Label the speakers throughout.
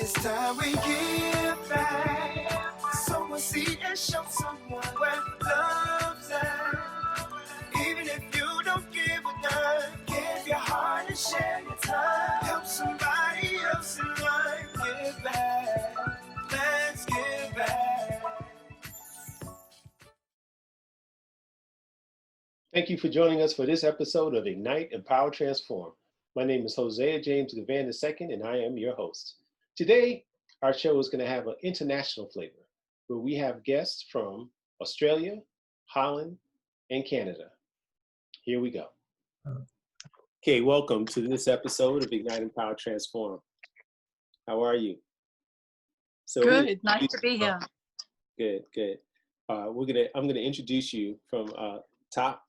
Speaker 1: It's time we give back. Sow a seed and show someone where love's at. Even if you don't give a dime, give your heart and share your time. Help somebody else in life. Give back. Let's give back.
Speaker 2: Thank you for joining us for this episode of Ignite, Empower, Transform. My name is Hosea James Givan II, and I am your host. Today, our show is going to have an international flavor, where we have guests from Australia, Holland, and Canada. Here we go. Okay, welcome to this episode of Ignite, Empower, Transform. How are you?
Speaker 3: Good, nice to be here.
Speaker 2: Good. I'm gonna introduce you from top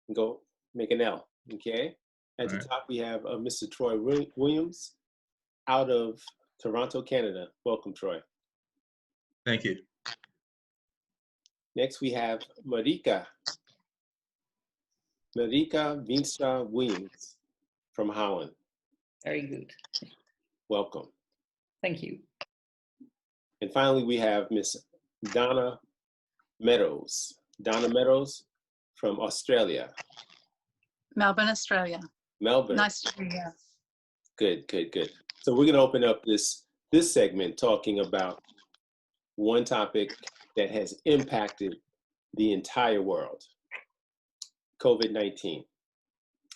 Speaker 2: and go make an L. Okay. At the top we have Mr. Troy Williams out of Toronto, Canada. Welcome, Troy.
Speaker 4: Thank you.
Speaker 2: Next we have Marieke Veenstra-Willems from Holland.
Speaker 5: Very good.
Speaker 2: Welcome.
Speaker 5: Thank you.
Speaker 2: And finally we have Miss Donna Meadows. Donna Meadows from Australia.
Speaker 3: Melbourne, Australia.
Speaker 2: Melbourne.
Speaker 3: Nice to be here.
Speaker 2: Good. So we're going to open up this segment talking about one topic that has impacted the entire world, COVID-19.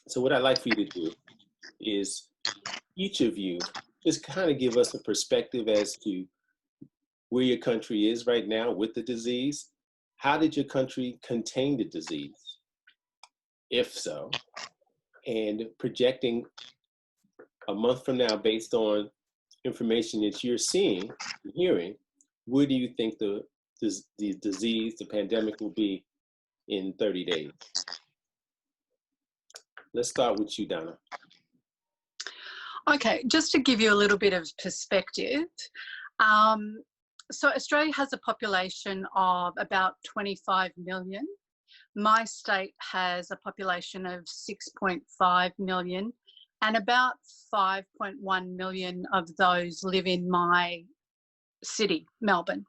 Speaker 2: So what I'd like for you to do is each of you just kind of give us a perspective as to where your country is right now with the disease. How did your country contain the disease, if so? And projecting a month from now, based on information that you're seeing and hearing, where do you think the disease, the pandemic will be in 30 days? Let's start with you, Donna.
Speaker 3: Okay, just to give you a little bit of perspective. So Australia has a population of about 25 million. My state has a population of 6.5 million, and about 5.1 million of those live in my city, Melbourne.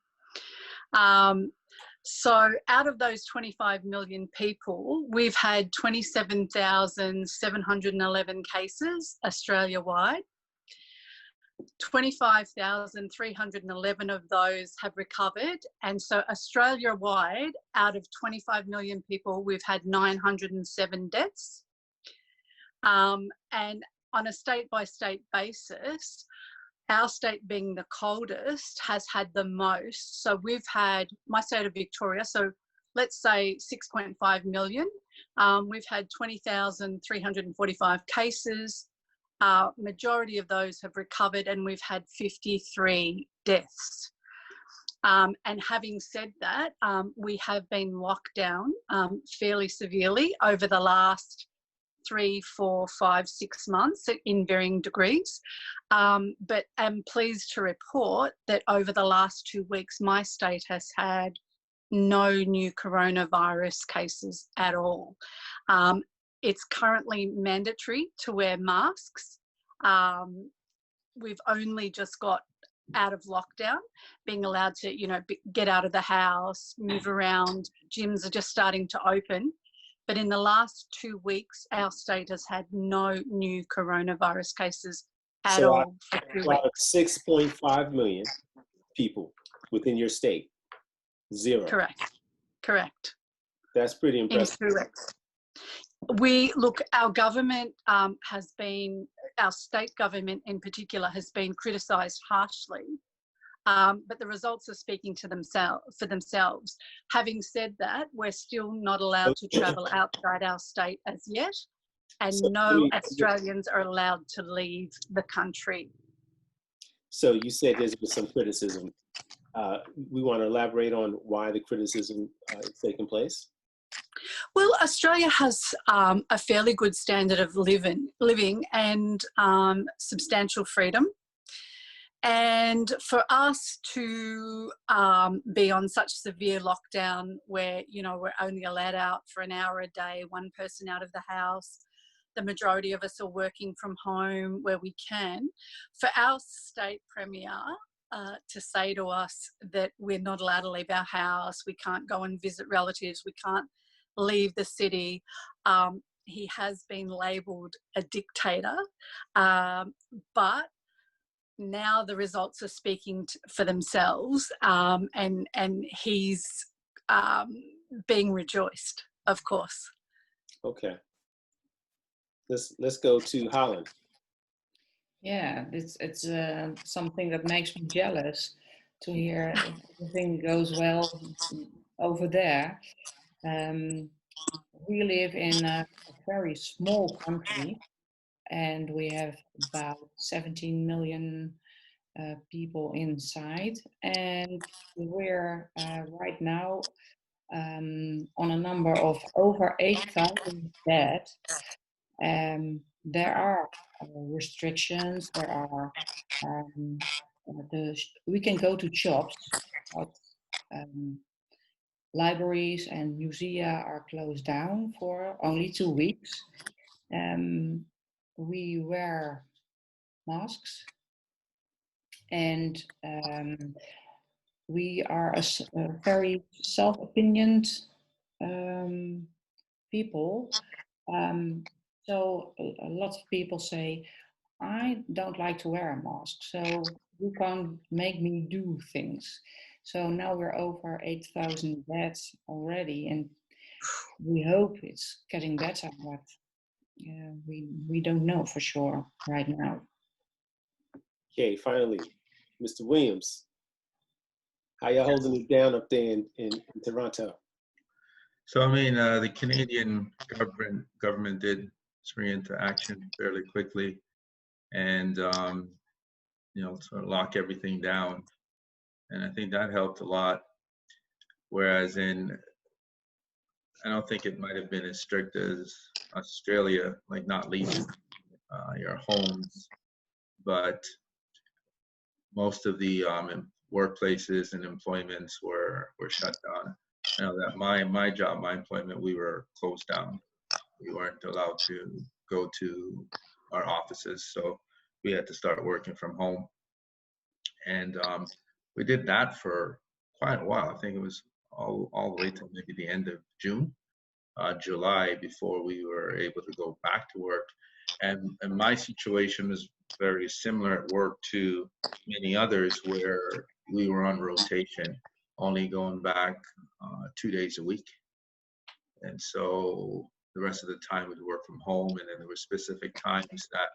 Speaker 3: So out of those 25 million people, we've had 27,711 cases Australia-wide. 25,311 of those have recovered, and so Australia-wide, out of 25 million people, we've had 907 deaths. And on a state-by-state basis, our state being the coldest has had the most. So we've had, my state of Victoria, so let's say 6.5 million, we've had 20,345 cases. Majority of those have recovered, and we've had 53 deaths. And having said that, we have been locked down fairly severely over the last 3, 4, 5, 6 months in varying degrees. But I'm pleased to report that over the last 2 weeks, my state has had no new coronavirus cases at all. It's currently mandatory to wear masks. We've only just got out of lockdown, being allowed to, get out of the house, move around. Gyms are just starting to open. But in the last 2 weeks, our state has had no new coronavirus cases at all for 2 weeks.
Speaker 2: Out of 6.5 million people within your state, 0.
Speaker 3: Correct.
Speaker 2: That's pretty impressive.
Speaker 3: In 2 weeks. Our government has been, our state government in particular, has been criticised harshly, but the results are speaking for themselves. Having said that, we're still not allowed to travel outside our state as yet, and no Australians are allowed to leave the country.
Speaker 2: So you said there's been some criticism. We want to elaborate on why the criticism is taking place.
Speaker 3: Well, Australia has a fairly good standard of living and substantial freedom. And for us to be on such severe lockdown where, we're only allowed out for an hour a day, one person out of the house, the majority of us are working from home where we can. For our state premier to say to us that we're not allowed to leave our house, we can't go and visit relatives, we can't leave the city, he has been labelled a dictator, but now the results are speaking for themselves, and he's being rejoiced, of course.
Speaker 2: Okay. Let's go to Holland.
Speaker 5: Yeah, it's something that makes me jealous to hear everything goes well over there. We live in a very small country, and we have about 17 million people inside, and we're right now on a number of over 8,000 dead. There are restrictions. There are we can go to shops, but libraries and museum are closed down for only 2 weeks. We wear masks, and we are a very self-opinioned people. So a lot of people say, I don't like to wear a mask, so you can't make me do things. So now we're over 8,000 deaths already, and we hope it's getting better, but we don't know for sure right now.
Speaker 2: Okay, finally, Mr. Williams, how you holding it down up there in Toronto?
Speaker 4: So I mean, the Canadian government did spring into action fairly quickly, and sort of lock everything down, and I think that helped a lot. Whereas I don't think it might have been as strict as Australia, like not leaving your homes, but most of the workplaces and employments were shut down. I know that my job, my employment, we were closed down. We weren't allowed to go to our offices, so we had to start working from home. And we did that for quite a while. I think it was all the way till maybe the end of June, July, before we were able to go back to work. And my situation was very similar at work to many others, where we were on rotation, only going back 2 days a week. And so the rest of the time we'd work from home, and then there were specific times that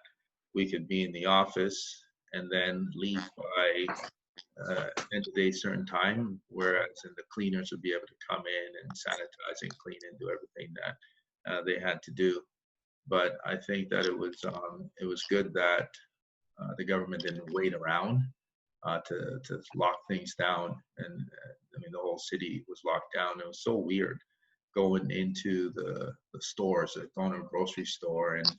Speaker 4: we could be in the office and then leave by end of day certain time, whereas the cleaners would be able to come in and sanitize and clean and do everything that they had to do. But I think that it was good that the government didn't wait around to lock things down. And I mean, the whole city was locked down. It was so weird going into the stores, like going to a grocery store and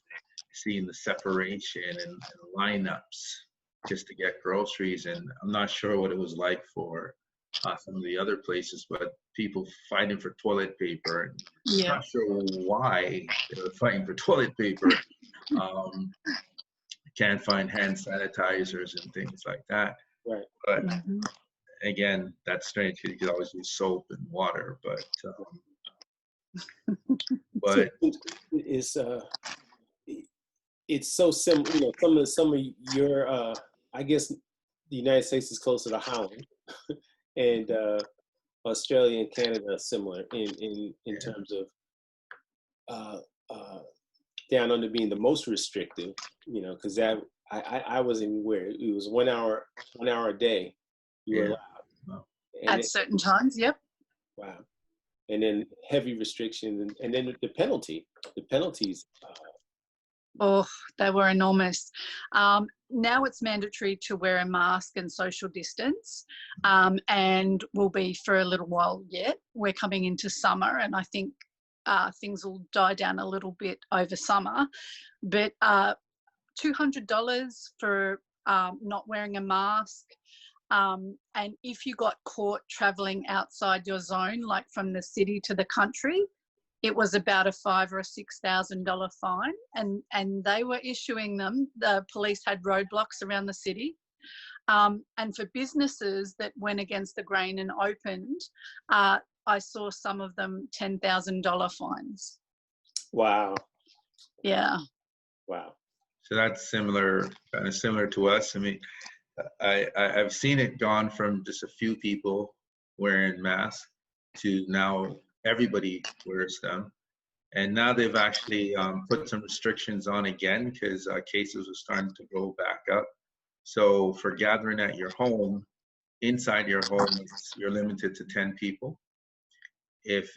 Speaker 4: seeing the separation and lineups just to get groceries. And I'm not sure what it was like for some of the other places, but people fighting for toilet paper. And
Speaker 3: Yeah.
Speaker 4: I'm not sure why they were fighting for toilet paper. Can't find hand sanitizers and things like that.
Speaker 2: Right.
Speaker 4: But again, that's strange because you could always use soap and water. But
Speaker 2: it's so similar. Some of your I guess the United States is closer to Holland, and Australia and Canada are similar in terms of down under being the most restrictive. Because I wasn't aware it was 1 hour a day you were allowed
Speaker 3: At certain times. Yep.
Speaker 2: Wow. And then heavy restrictions, and then the penalties.
Speaker 3: Oh, they were enormous. Now it's mandatory to wear a mask and social distance, and will be for a little while yet. We're coming into summer, and I think things will die down a little bit over summer. But $200 for not wearing a mask. And if you got caught traveling outside your zone, like from the city to the country, it was about a $5,000 or a $6,000 fine, and they were issuing them. The police had roadblocks around the city. And for businesses that went against the grain and opened, I saw some of them $10,000 fines.
Speaker 2: Wow.
Speaker 3: Yeah.
Speaker 2: Wow.
Speaker 4: So that's similar, kind of similar to us. I mean, I've seen it gone from just a few people wearing masks to now everybody wears them. And now they've actually put some restrictions on again because cases are starting to go back up. So for gathering at your home, inside your home, you're limited to 10 people. If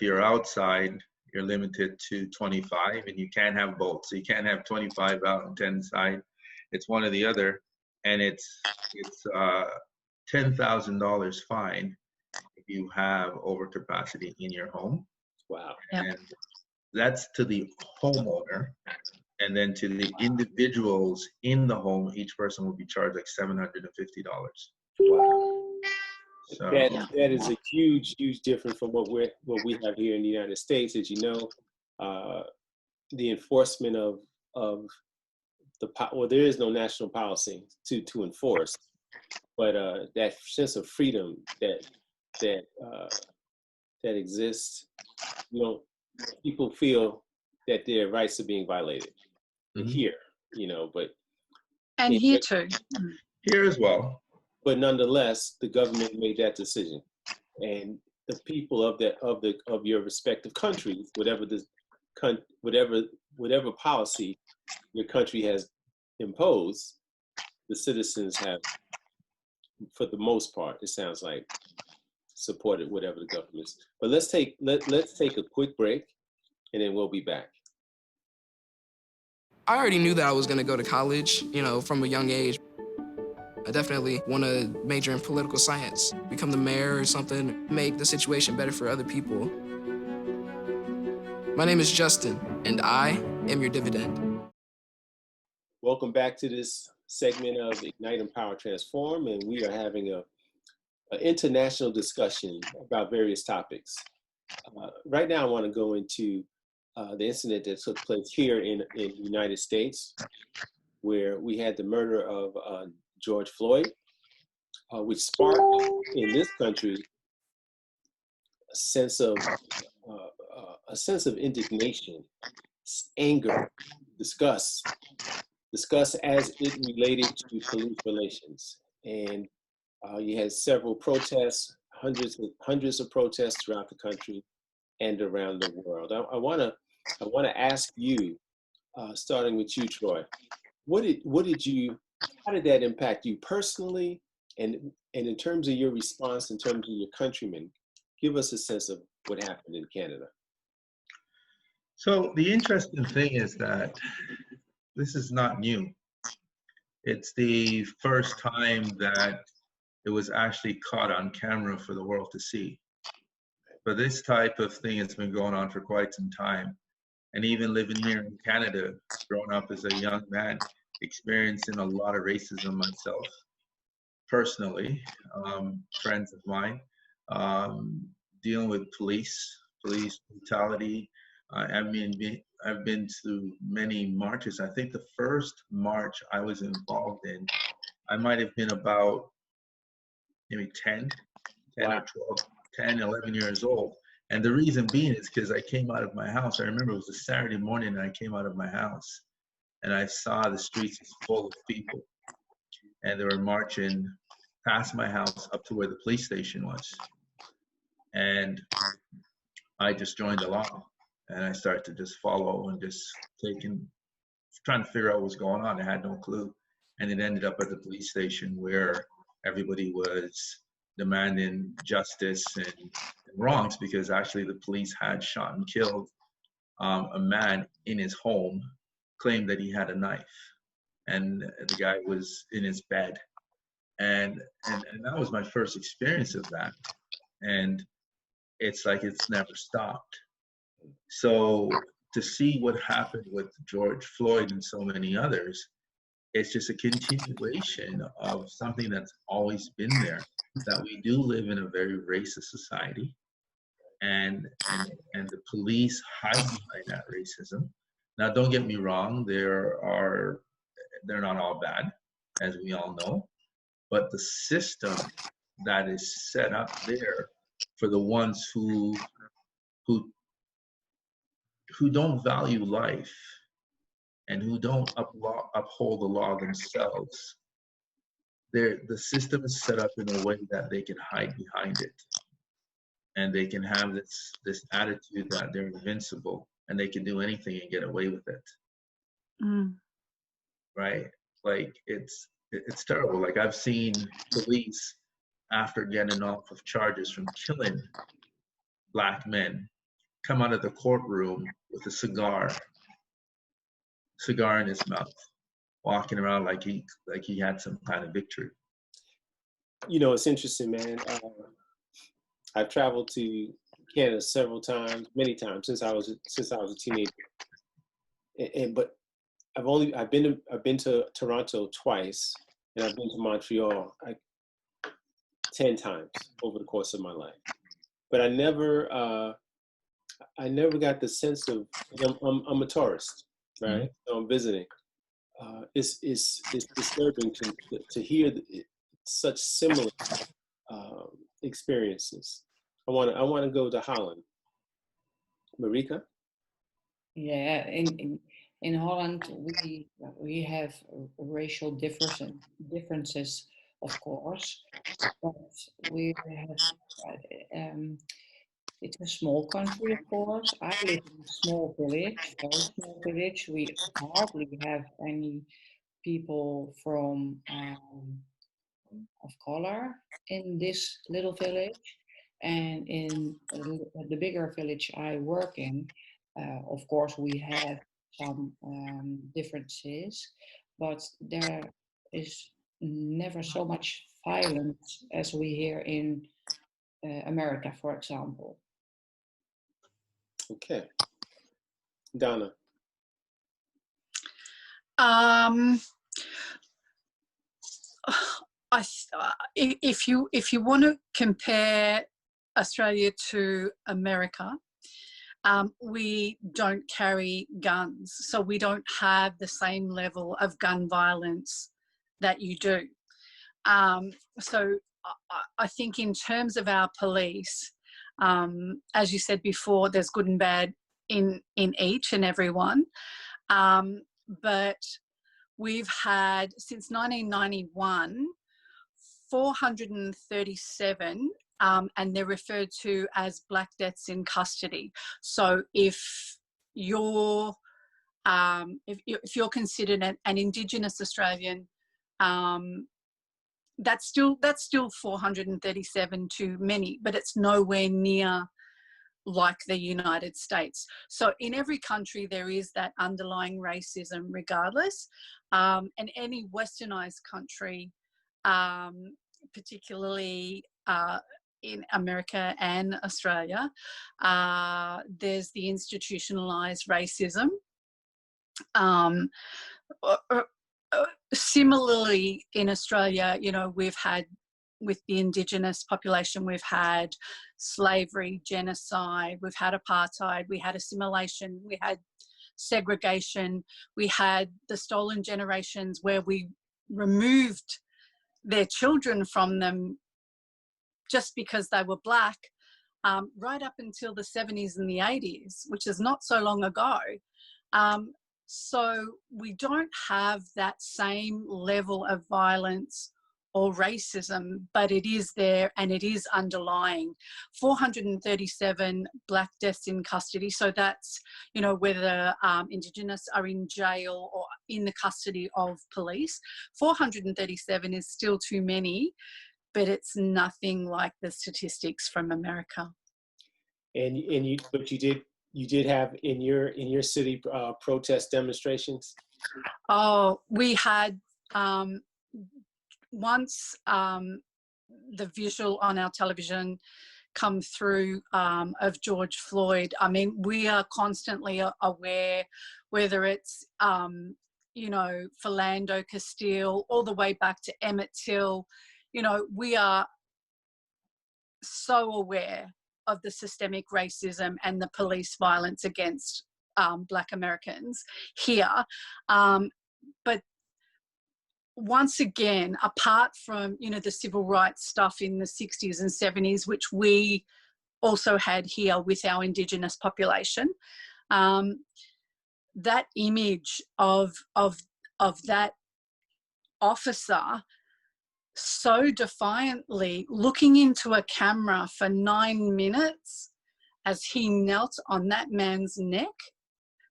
Speaker 4: you're outside, you're limited to 25, and you can't have both. So you can't have 25 out and 10 inside. It's one or the other, and it's $10,000 fine if you have overcapacity in your home.
Speaker 2: Wow.
Speaker 4: And that's to the homeowner. And then to the individuals in the home, each person will be charged like $750.
Speaker 2: Wow.
Speaker 4: So
Speaker 2: That is a huge difference from what we have here in the United States. As you know, the enforcement of there is no national policy to enforce, but that sense of freedom that exists, people feel that their rights are being violated. Here,
Speaker 3: and here too.
Speaker 4: Here as well.
Speaker 2: But nonetheless, the government made that decision, and the people of your respective countries, whatever policy your country has imposed, the citizens have, for the most part, it sounds like, supported whatever the government is. But let's take a quick break, and then we'll be back.
Speaker 6: I already knew that I was going to go to college, from a young age. I definitely want to major in political science, become the mayor or something, make the situation better for other people. My name is Justin, and I am your dividend.
Speaker 2: Welcome back to this segment of Ignite, Empower, Transform, and we are having an international discussion about various topics. Right now, I want to go into the incident that took place here in the United States, where we had the murder of George Floyd, which sparked in this country a sense of indignation, anger, disgust as it related to police relations. And you had several protests, hundreds of protests throughout the country and around the world. I want to ask you, starting with you, Troy, how did that impact you personally, and in terms of your response, in terms of your countrymen? Give us a sense of what happened in Canada.
Speaker 4: So the interesting thing is that this is not new. It's the first time that it was actually caught on camera for the world to see. But this type of thing has been going on for quite some time. And even living here in Canada, growing up as a young man, experiencing a lot of racism myself, personally, friends of mine, dealing with police brutality. I've been to many marches. I think the first march I was involved in, I might have been about maybe 10
Speaker 2: Wow.
Speaker 4: or 12, 10, 11 years old. And the reason being is because I came out of my house. I remember it was a Saturday morning and I came out of my house and I saw the streets full of people. And they were marching past my house up to where the police station was. And I just joined along. And I started to just follow and just trying to figure out what was going on. I had no clue. And it ended up at the police station where everybody was demanding justice and wrongs, because actually the police had shot and killed a man in his home, claimed that he had a knife, and the guy was in his bed. And that was my first experience of that. And it's like it's never stopped. So to see what happened with George Floyd and so many others, it's just a continuation of something that's always been there, that we do live in a very racist society. and the police hide behind that racism. Now, don't get me wrong, they're not all bad, as we all know, but the system that is set up there for the ones who don't value life and who don't uphold the law themselves, the system is set up in a way that they can hide behind it, and they can have this attitude that they're invincible and they can do anything and get away with it. Right? Like it's terrible. Like I've seen police, after getting off of charges from killing Black men, come out of the courtroom with a cigar in his mouth, walking around like he had some kind of victory.
Speaker 2: You know, it's interesting, man. I've traveled to Canada many times since I was a teenager. But I've been to Toronto twice, and I've been to Montreal 10 times over the course of my life. But I never got the sense of, I'm a tourist, right?
Speaker 4: Mm-hmm.
Speaker 2: So I'm visiting. It's disturbing to hear such similar experiences. I want to go to Holland. Marieke?
Speaker 5: Yeah, in Holland we have racial differences, of course, but we have it's a small country, of course. I live in a small village, very small village. We hardly have any people from of color in this little village, and in the bigger village I work in, of course we have some differences, but there is never so much violence as we hear in America, for example.
Speaker 2: Okay. Donna?
Speaker 3: If you want to compare Australia to America, we don't carry guns, so we don't have the same level of gun violence that you do. So I think in terms of our police, as you said before, there's good and bad in each and every one. But we've had, since 1991, 437, and they're referred to as Black deaths in custody. So if you're considered an Indigenous Australian, that's still 437 too many, but it's nowhere near like the United States. So in every country there is that underlying racism regardless, and any westernized country, particularly in America and Australia, there's the institutionalized racism. Similarly, in Australia, you know, we've had, with the Indigenous population, we've had slavery, genocide, we've had apartheid, we had assimilation, we had segregation, we had the stolen generations where we removed their children from them just because they were Black, right up until the 70s and the 80s, which is not so long ago. So we don't have that same level of violence or racism, but it is there and it is underlying. 437 Black deaths in custody. So that's, you know, whether Indigenous are in jail or in the custody of police. 437 is still too many, but it's nothing like the statistics from America.
Speaker 2: But you did have in your city protest demonstrations? Oh,
Speaker 3: we had once the visual on our television come through of George Floyd. I mean, we are constantly aware, whether it's you know, Philando Castile, all the way back to Emmett Till. You know, we are so aware the systemic racism and the police violence against Black Americans here. But once again, apart from, you know, the civil rights stuff in the 60s and 70s, which we also had here with our Indigenous population, that image of that officer so defiantly looking into a camera for 9 minutes as he knelt on that man's neck,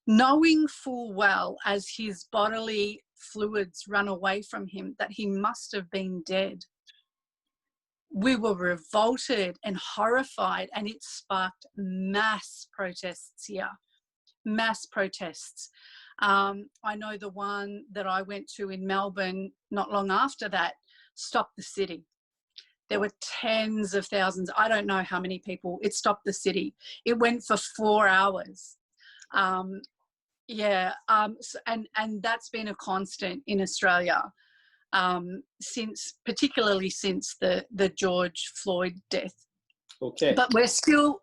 Speaker 3: knowing full well as his bodily fluids run away from him that he must have been dead. We were revolted and horrified, and it sparked mass protests here. Mass protests. I know the one that I went to in Melbourne not long after that, Stop the City. There were tens of thousands, I don't know how many people. It stopped the city. It went for 4 hours. And that's been a constant in Australia particularly since the George Floyd death.
Speaker 2: Okay.
Speaker 3: But we're still,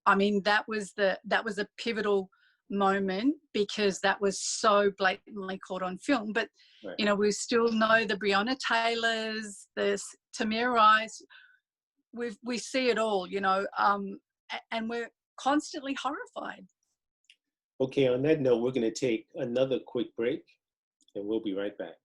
Speaker 3: I mean, that was a pivotal moment because that was so blatantly caught on film. But
Speaker 2: Right.
Speaker 3: you know, we still know the Breonna Taylors, the Tamir Rice. We see it all, you know, and we're constantly horrified.
Speaker 2: Okay, on that note, we're going to take another quick break, and we'll be right back.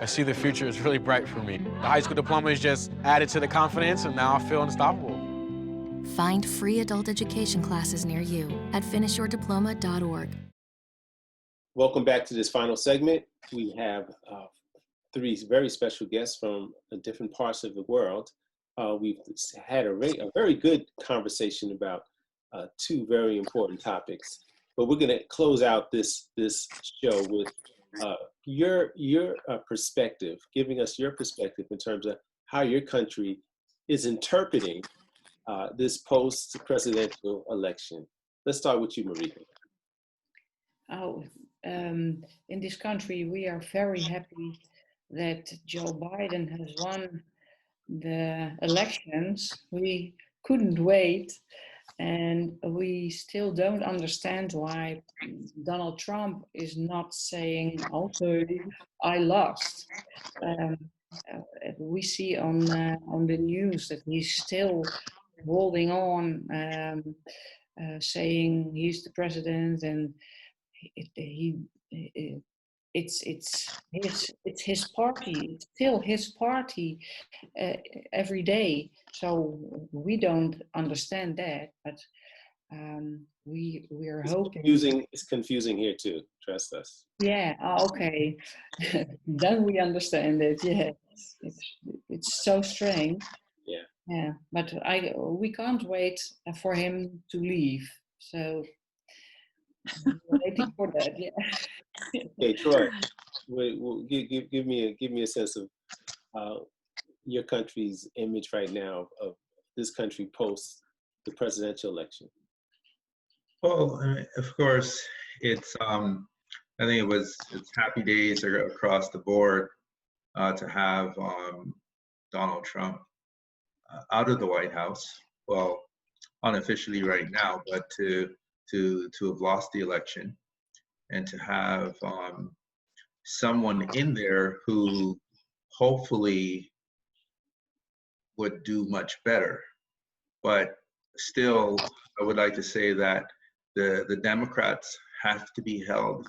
Speaker 7: I see the future is really bright for me. The high school diploma is just added to the confidence, and now I feel unstoppable.
Speaker 8: Find free adult education classes near you at finishyourdiploma.org.
Speaker 2: Welcome back to this final segment. We have 3 very special guests from different parts of the world. We've had a very good conversation about 2 very important topics. But we're going to close out this show with your perspective, giving us your perspective in terms of how your country is interpreting this post-presidential election. Let's start with you, Marieke.
Speaker 5: In this country, we are very happy that Joe Biden has won the elections. We couldn't wait, and we still don't understand why Donald Trump is not saying, okay, I lost. We see on the news that he's still holding on, saying he's the president, and it's his party. It's still his party every day. So we don't understand that, but we are hoping.
Speaker 2: It's confusing here too. Trust us.
Speaker 5: Yeah. Okay. Then we understand it. Yeah. It's so strange.
Speaker 2: Yeah.
Speaker 5: Yeah. But we can't wait for him to leave. So we're waiting for that. Yeah.
Speaker 2: Okay, Troy. Give me a sense of your country's image right now of this country post the presidential election.
Speaker 4: Well, I mean, of course, it's I think it's happy days across the board to have Donald Trump out of the White House. Well, unofficially right now, but to have lost the election and to have someone in there who hopefully would do much better. But still, I would like to say that the Democrats have to be held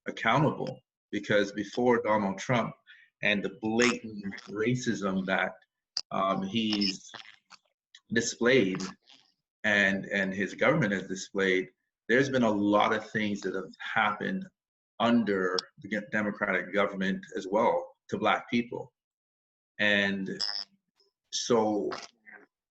Speaker 4: accountable, because before Donald Trump and the blatant racism that he's displayed and his government has displayed, there's been a lot of things that have happened under the Democratic government as well to Black people. And so,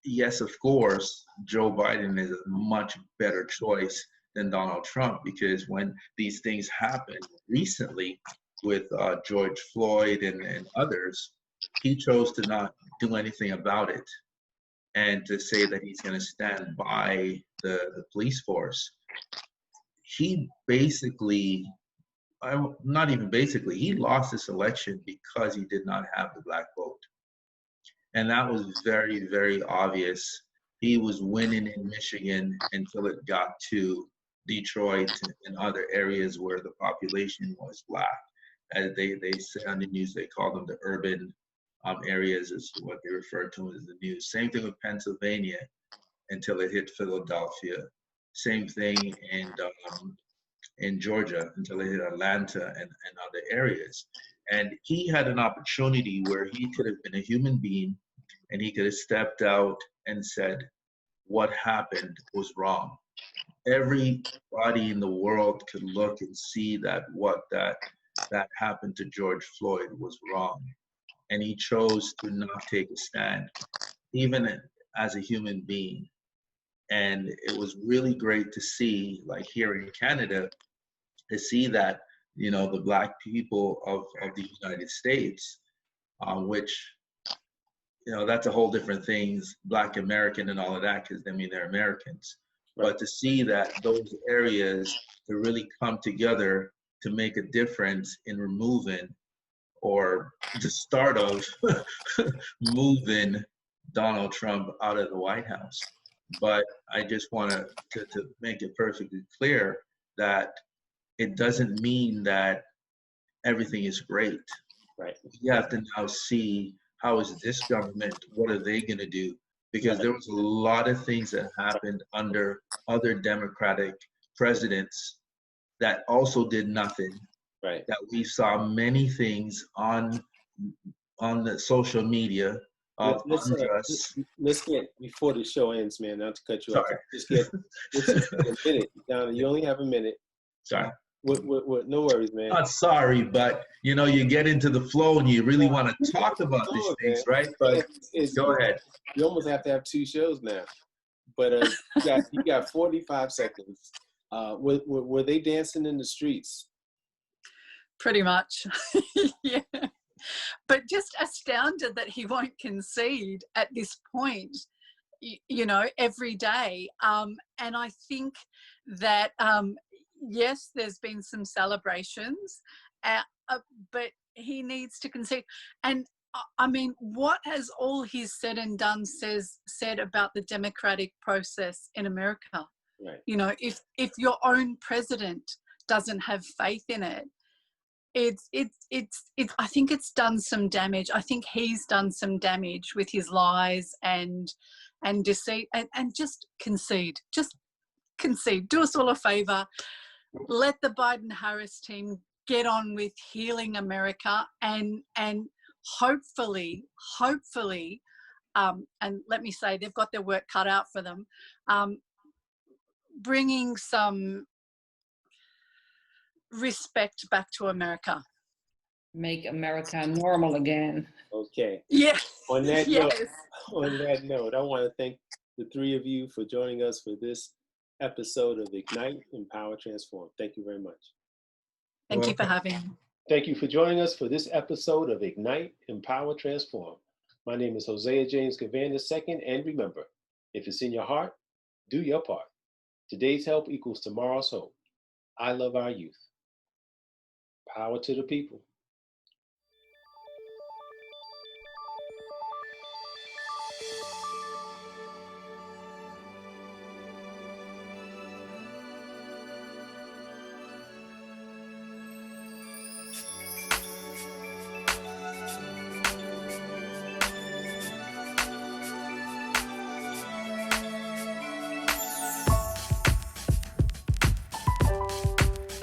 Speaker 4: yes, of course, Joe Biden is a much better choice than Donald Trump, because when these things happened recently with George Floyd and others, he chose to not do anything about it and to say that he's going to stand by the police force. He basically not even basically, he lost this election because he did not have the black vote. And that was very, very obvious. He was winning in Michigan until it got to Detroit and other areas where the population was black. As they say on the news, they call them the urban areas, is what they refer to as the news. Same thing with Pennsylvania until it hit Philadelphia. Same thing in Georgia until it hit Atlanta and other areas. And he had an opportunity where he could have been a human being and he could have stepped out and said, what happened was wrong. Everybody in the world could look and see that that happened to George Floyd was wrong. And he chose to not take a stand, even as a human being. And it was really great to see, like here in Canada, to see that, you know, the black people of the United States, which, you know, that's a whole different thing, Black American and all of that, because I mean, they're Americans. Right. But to see that those areas to really come together to make a difference in removing or the start of moving Donald Trump out of the White House. But I just want to make it perfectly clear that it doesn't mean that everything is great. Right. You have to now see, how is this government, what are they going to do? Because there was a lot of things that happened under other Democratic presidents that also did nothing. Right. That we saw many things on the social media of unjust.
Speaker 2: Let's get, before the show ends, man, not to cut you off. Let's just get a minute. Down, you only have a minute.
Speaker 4: Sorry.
Speaker 2: No worries, man.
Speaker 4: Not sorry, but you know, you get into the flow and you really want to talk about these things, right? But go ahead.
Speaker 2: You almost have to have 2 shows now. But you got 45 seconds. Were they dancing in the streets?
Speaker 3: Pretty much. Yeah. But just astounded that he won't concede at this point, you know, every day. And I think that, yes, there's been some celebrations, but he needs to concede. And I mean, what has all he's said and done said about the democratic process in America? Right. You know, if your own president doesn't have faith in it, I think it's done some damage. I think he's done some damage with his lies and deceit, and just concede. Just concede. Do us all a favor. Let the Biden-Harris team get on with healing America and hopefully, and let me say, they've got their work cut out for them, bringing some respect back to America.
Speaker 5: Make America normal again.
Speaker 2: Okay.
Speaker 3: Yeah.
Speaker 2: On that note, I want to thank the 3 of you for joining us for this episode of Ignite, Empower, Transform. Thank you very much.
Speaker 3: Thank you for having me.
Speaker 2: Thank you for joining us for this episode of Ignite, Empower, Transform. My name is Hosea James Givan II, and remember, if it's in your heart, do your part. Today's help equals tomorrow's hope. I love our youth. Power to the people.